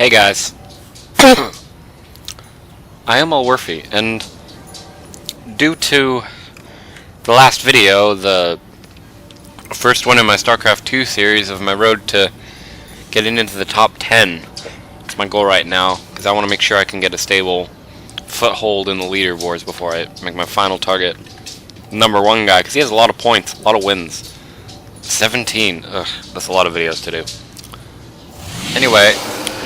Hey guys, I am Elwirfy, and due to the last video, the first one in my StarCraft 2 series of my road to getting into the top 10, it's my goal right now, because I want to make sure I can get a stable foothold in the leaderboards before I make my final target #1 guy, because he has a lot of points, a lot of wins. 17, ugh, that's a lot of videos to do. Anyway,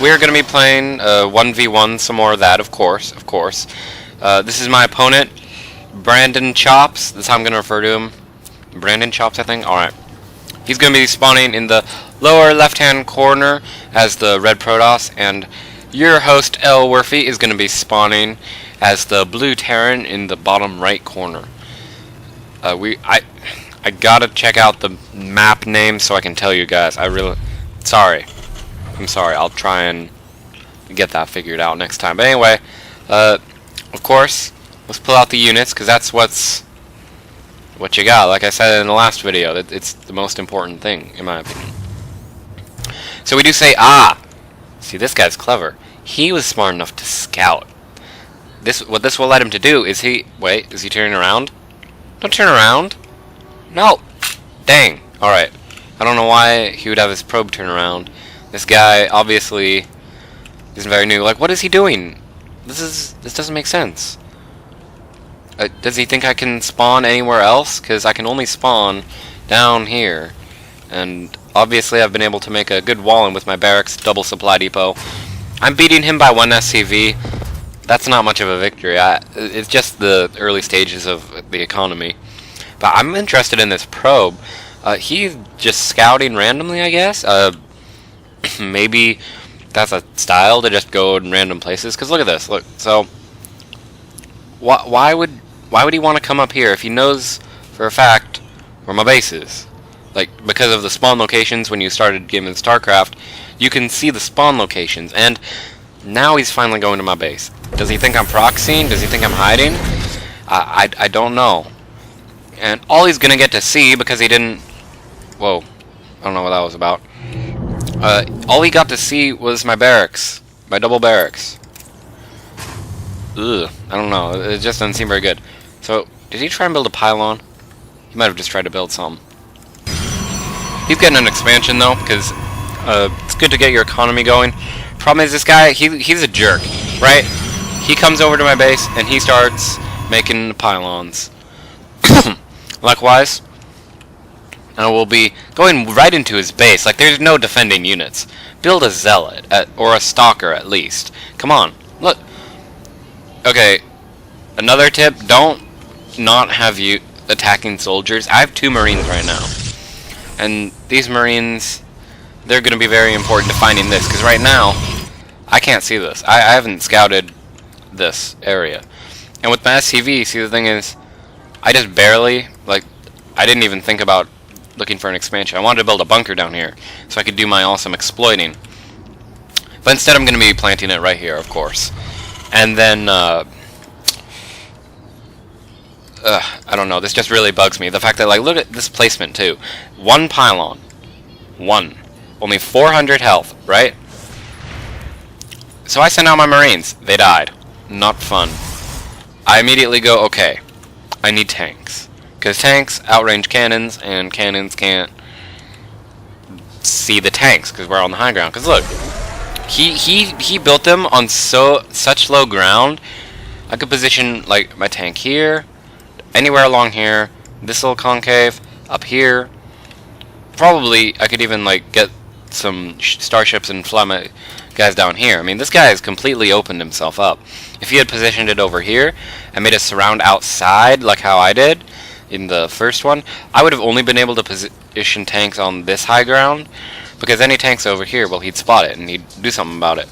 we're going to be playing 1v1, some more of that, of course. This is my opponent, Brandon Chops. That's how I'm going to refer to him. Brandon Chops, I think? Alright. He's going to be spawning in the lower left-hand corner as the red Protoss, and your host, Elwirfy, is going to be spawning as the blue Terran in the bottom right corner. I gotta check out the map name so I can tell you guys. I'm sorry, I'll try and get that figured out next time. But anyway, of course, let's pull out the units, because that's what you got. Like I said in the last video, it's the most important thing, in my opinion. So we do say, see, this guy's clever. He was smart enough to scout. What this will let him to do is is he turning around? Don't turn around. No. Dang. Alright. I don't know why he would have his probe turn around. This guy obviously isn't very new. Like, what is he doing? This doesn't make sense. Does he think I can spawn anywhere else? Because I can only spawn down here. And obviously I've been able to make a good wall-in with my barracks, double supply depot. I'm beating him by 1 SCV. That's not much of a victory. It's just the early stages of the economy. But I'm interested in this probe. He's just scouting randomly, I guess. Maybe that's a style to just go in random places. Because look at this. Look. So why would he want to come up here if he knows for a fact where my base is? Like, because of the spawn locations when you started gaming StarCraft, you can see the spawn locations. And now he's finally going to my base. Does he think I'm proxying? Does he think I'm hiding? I don't know. And all he's gonna get to see, because he didn't... Whoa. I don't know what that was about. All he got to see was my barracks. My double barracks. Ugh. I don't know. It just doesn't seem very good. So, did he try and build a pylon? He might have just tried to build some. He's getting an expansion, though, because it's good to get your economy going. Problem is, this guy, he's a jerk, right? He comes over to my base, and he starts making pylons. Likewise, I will be going right into his base. Like, there's no defending units. Build a zealot, or a stalker at least. Come on, look. Okay, another tip, don't not have you attacking soldiers. I have 2 Marines right now. And these Marines, they're going to be very important to finding this. Because right now, I can't see this. I haven't scouted this area. And with my SCV, see, the thing is, I just barely, like, I didn't even think about looking for an expansion. I wanted to build a bunker down here so I could do my awesome exploiting. But instead I'm going to be planting it right here, of course. And then, I don't know, this just really bugs me. The fact that, like, look at this placement, too. 1 pylon. 1. Only 400 health, right? So I sent out my Marines. They died. Not fun. I immediately go, okay, I need tanks. Because tanks outrange cannons, and cannons can't see the tanks, because we're on the high ground. Because look, he built them on such low ground, I could position, like, my tank here, anywhere along here, this little concave, up here. Probably, I could even, like, get some starships and fly my guys down here. I mean, this guy has completely opened himself up. If he had positioned it over here and made a surround outside, like how I did in the first one, I would have only been able to position tanks on this high ground, because any tanks over here, well, he'd spot it and he'd do something about it.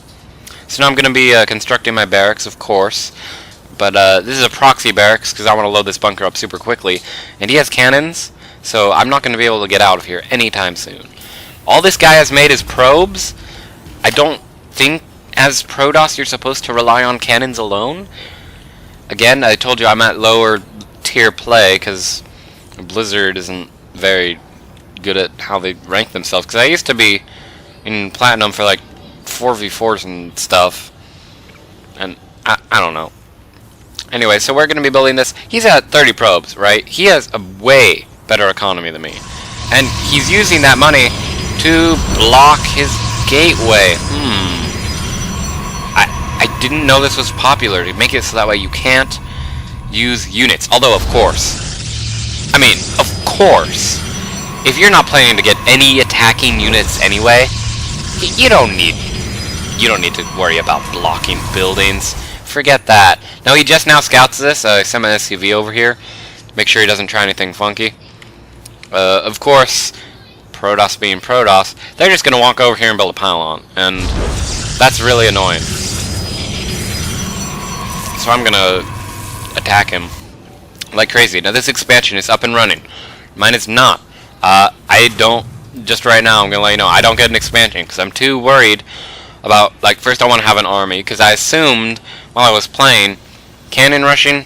So now I'm going to be constructing my barracks, of course, but this is a proxy barracks because I want to load this bunker up super quickly, and he has cannons, so I'm not going to be able to get out of here anytime soon. All this guy has made is probes. I don't think as Protoss you're supposed to rely on cannons alone. Again, I told you I'm at lower tier play because Blizzard isn't very good at how they rank themselves. Because I used to be in Platinum for like 4v4s and stuff. And I don't know. Anyway, so we're going to be building this. He's at 30 probes, right? He has a way better economy than me. And he's using that money to block his gateway. I didn't know this was popular, to make it so that way you can't use units. Although, of course, if you're not planning to get any attacking units anyway, you don't need to worry about blocking buildings. Forget that. Now, he just now scouts this. I sent my SCV over here to make sure he doesn't try anything funky. Of course, Protoss being Protoss, they're just going to walk over here and build a pylon. And that's really annoying. So I'm going to attack him like crazy. Now, this expansion is up and running. Mine is not. I don't, just right now, I'm going to let you know, I don't get an expansion because I'm too worried about, like, first I want to have an army, because I assumed while I was playing, cannon rushing,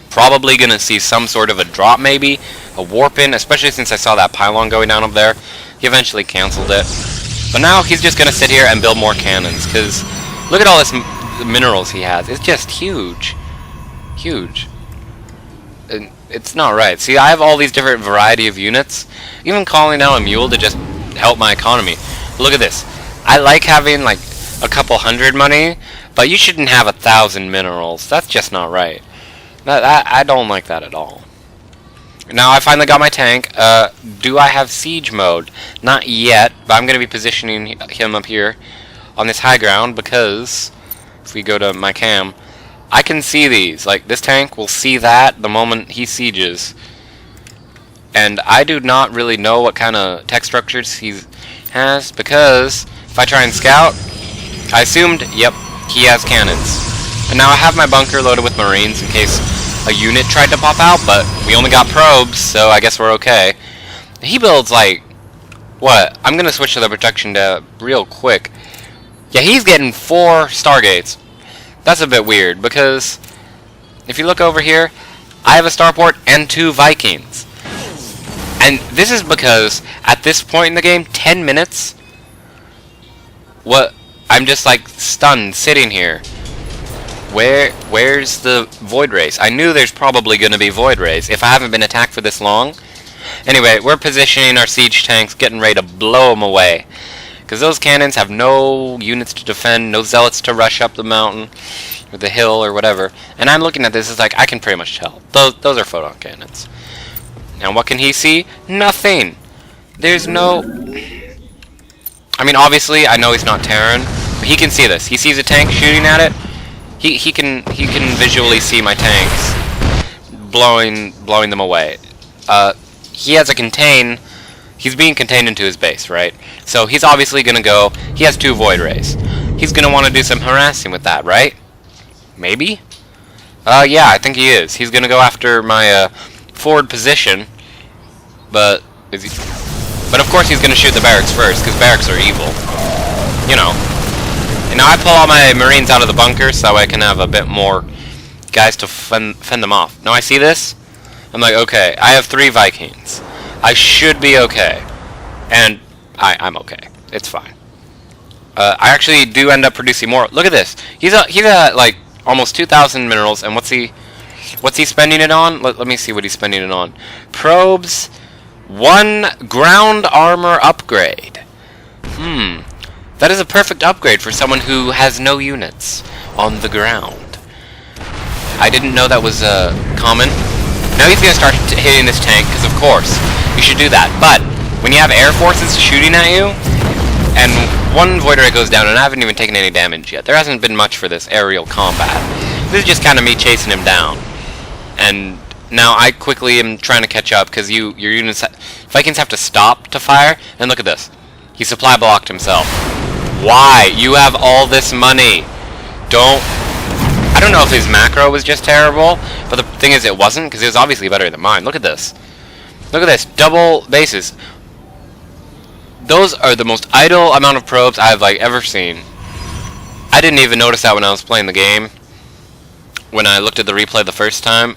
probably going to see some sort of a drop maybe, a warp in, especially since I saw that pylon going down up there. He eventually canceled it. But now he's just going to sit here and build more cannons, because look at all this minerals he has. It's just huge. Huge. And it's not right. See, I have all these different variety of units. Even calling down a mule to just help my economy. Look at this. I like having like a couple hundred money, but you shouldn't have 1,000 minerals. That's just not right. I don't like that at all. Now I finally got my tank. Do I have siege mode? Not yet, but I'm going to be positioning him up here on this high ground, because if we go to my cam, I can see these. Like, this tank will see that the moment he sieges. And I do not really know what kind of tech structures he has, because if I try and scout, I assumed, yep, he has cannons. And now I have my bunker loaded with Marines in case a unit tried to pop out, but we only got probes, so I guess we're okay. He builds like, what? I'm going to switch to the protection tab real quick. Yeah, he's getting 4 Stargates. That's a bit weird, because if you look over here, I have a starport and 2 Vikings. And this is because at this point in the game, 10 minutes, what? I'm just like stunned sitting here. Where's the Void Race? I knew there's probably going to be Void Race if I haven't been attacked for this long. Anyway, we're positioning our siege tanks, getting ready to blow them away. Because those cannons have no units to defend, no zealots to rush up the mountain, or the hill, or whatever. And I'm looking at this, it's like, I can pretty much tell. Those are photon cannons. And what can he see? Nothing! There's no... I mean, obviously, I know he's not Terran, but he can see this. He sees a tank shooting at it. He can visually see my tanks blowing them away. He has a contain. He's being contained into his base, right? So he's obviously gonna go. He has 2 Void Rays. He's gonna want to do some harassing with that, right? Maybe. Yeah, I think he is. He's gonna go after my forward position, but is he? But of course he's gonna shoot the barracks first, because barracks are evil. You know. And now I pull all my Marines out of the bunker so I can have a bit more guys to fend them off. Now I see this. I'm like, okay, I have 3 Vikings. I should be okay. And I'm okay. It's fine. I actually do end up producing more. Look at this. He's at like almost 2,000 minerals, and what's he spending it on? Let me see what he's spending it on. Probes, 1 ground armor upgrade. That is a perfect upgrade for someone who has no units on the ground. I didn't know that was common. Now he's going to start hitting this tank, because of course, you should do that. But when you have air forces shooting at you, and 1 Void Ray goes down, and I haven't even taken any damage yet. There hasn't been much for this aerial combat. This is just kind of me chasing him down. And now I quickly am trying to catch up, because your units, Vikings have to stop to fire. And look at this. He supply blocked himself. Why? You have all this money. I don't know if his macro was just terrible, but the thing is it wasn't, because it was obviously better than mine. Look at this. Look at this. Double bases. Those are the most idle amount of probes I've like ever seen. I didn't even notice that when I was playing the game. When I looked at the replay the first time,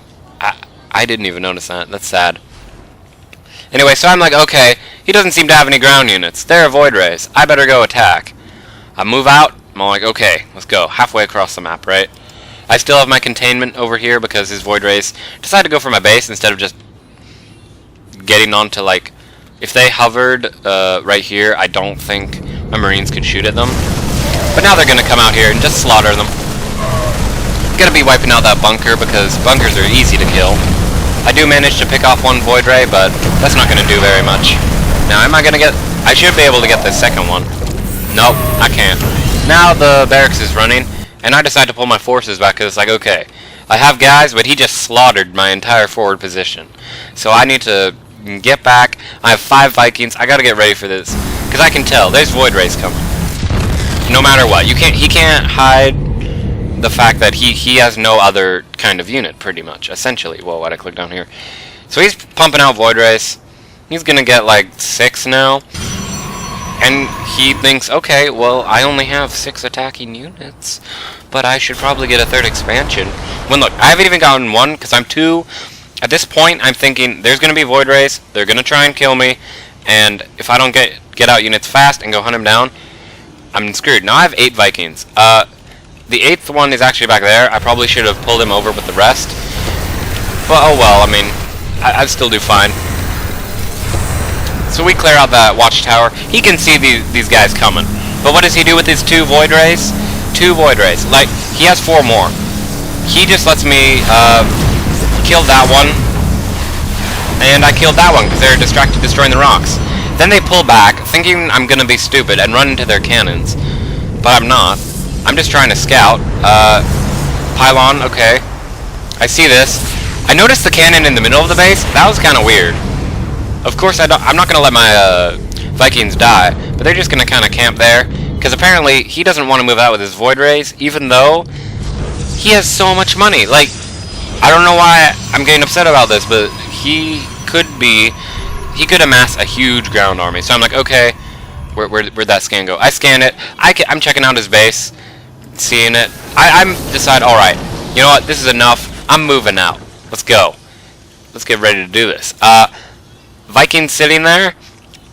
I didn't even notice that. That's sad. Anyway, so I'm like, okay, he doesn't seem to have any ground units. They're Void Rays. I better go attack. I move out. I'm like, okay, let's go. Halfway across the map, right? I still have my containment over here because his Void Rays decided to go for my base instead of just getting onto, like, if they hovered right here, I don't think my Marines could shoot at them. But now they're going to come out here and just slaughter them. Gonna be wiping out that bunker because bunkers are easy to kill. I do manage to pick off one Void Ray, but that's not gonna do very much. Now, am I gonna get... I should be able to get the second one. Nope, I can't. Now the barracks is running, and I decide to pull my forces back because it's like, okay, I have guys, but he just slaughtered my entire forward position. So I need to get back. I have 5 Vikings. I gotta get ready for this because I can tell there's Void Rays coming. No matter what, he can't hide the fact that he has no other kind of unit, pretty much, essentially. Whoa, why'd I click down here? So he's pumping out Void Rays. He's gonna get like 6 now. And he thinks, okay, well, I only have 6 attacking units, but I should probably get a 3rd expansion. When look, I haven't even gotten 1, because I'm 2. At this point, I'm thinking, there's gonna be Void Rays, they're gonna try and kill me, and if I don't get out units fast and go hunt them down, I'm screwed. Now I have 8 Vikings. The 8th one is actually back there. I probably should have pulled him over with the rest. But oh well, I mean, I'd still do fine. So we clear out that watchtower. He can see these guys coming. But what does he do with his 2 Void Rays? 2 Void Rays. Like, he has 4 more. He just lets me kill that one. And I killed that one because they're distracted destroying the rocks. Then they pull back, thinking I'm going to be stupid and run into their cannons. But I'm not. I'm just trying to scout. Pylon, okay. I see this. I noticed the cannon in the middle of the base. That was kind of weird. Of course, I'm not going to let my Vikings die, but they're just going to kind of camp there. Because apparently, he doesn't want to move out with his Void Rays, even though he has so much money. Like, I don't know why I'm getting upset about this, but he could amass a huge ground army. So I'm like, okay, where'd that scan go? I scan it. I'm checking out his base. Seeing it, I'm decide. All right, you know what? This is enough. I'm moving out. Let's go. Let's get ready to do this. Vikings sitting there.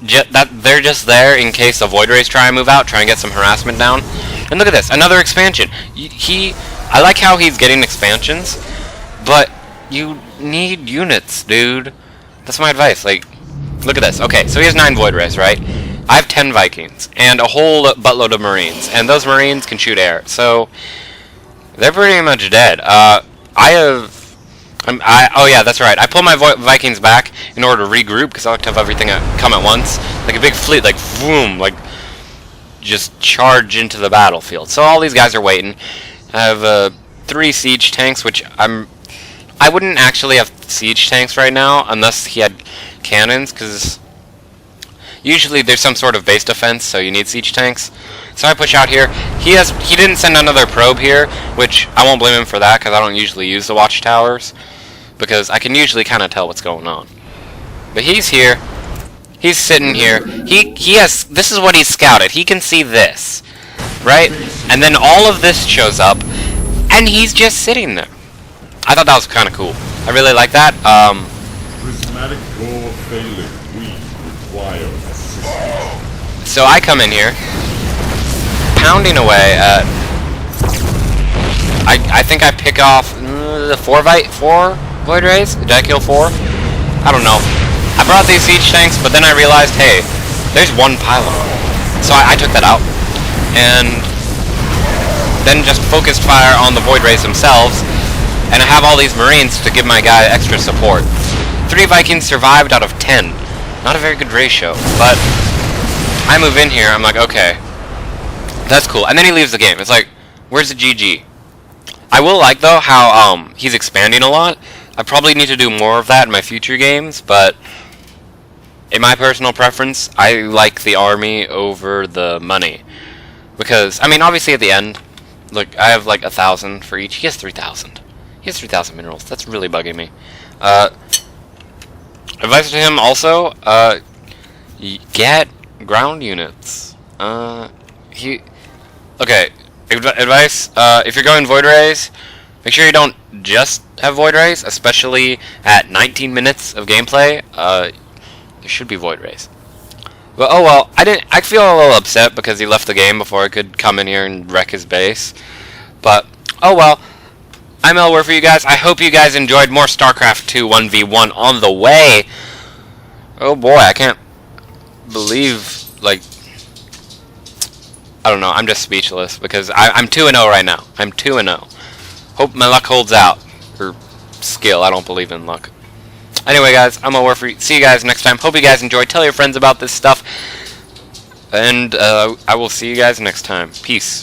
They're just there in case the Void Rays try and move out, try and get some harassment down. And look at this, another expansion. I like how he's getting expansions, but you need units, dude. That's my advice. Like, look at this. Okay, so he has 9 Void Rays, right? I have 10 Vikings, and a whole buttload of Marines, and those Marines can shoot air, so they're pretty much dead. Oh yeah, that's right, I pulled my Vikings back in order to regroup, because I like to have everything come at once, like a big fleet, like, boom, like, just charge into the battlefield. So all these guys are waiting. I have 3 siege tanks, which I wouldn't actually have siege tanks right now, unless he had cannons, because usually there's some sort of base defense, so you need siege tanks. So I push out here. He didn't send another probe here, which I won't blame him for that, because I don't usually use the watchtowers, because I can usually kind of tell what's going on. But he's here. He's sitting here. This is what he scouted. He can see this, right? And then all of this shows up, and he's just sitting there. I thought that was kind of cool. I really like that. Prismatic core failing. We require assistance. So I come in here, pounding away at... I think I pick off the 4 Void Rays? Did I kill 4? I don't know. I brought these siege tanks, but then I realized, hey, there's 1 pylon. So I took that out. And then just focused fire on the Void Rays themselves. And I have all these Marines to give my guy extra support. 3 Vikings survived out of 10. Not a very good ratio, but I move in here, I'm like, okay, that's cool. And then he leaves the game. It's like, where's the GG? I will like, though, how he's expanding a lot. I probably need to do more of that in my future games, but in my personal preference, I like the army over the money. Because, I mean, obviously at the end, look, I have like 1,000 for each. He has 3,000. He has 3,000 minerals. That's really bugging me. Advice to him also, get ground units. Okay, advice, if you're going Void Rays, make sure you don't just have Void Rays, especially at 19 minutes of gameplay. There should be Void Rays. But oh well, I feel a little upset because he left the game before I could come in here and wreck his base. But oh well. I'm Elwirfy, you guys. I hope you guys enjoyed more StarCraft 2 1v1 on the way. Oh boy, I can't believe, like, I don't know, I'm just speechless because I'm 2-0 right now. I'm 2-0. Hope my luck holds out. Or skill, I don't believe in luck. Anyway, guys, I'm Elwirfy. See you guys next time. Hope you guys enjoyed. Tell your friends about this stuff. And I will see you guys next time. Peace.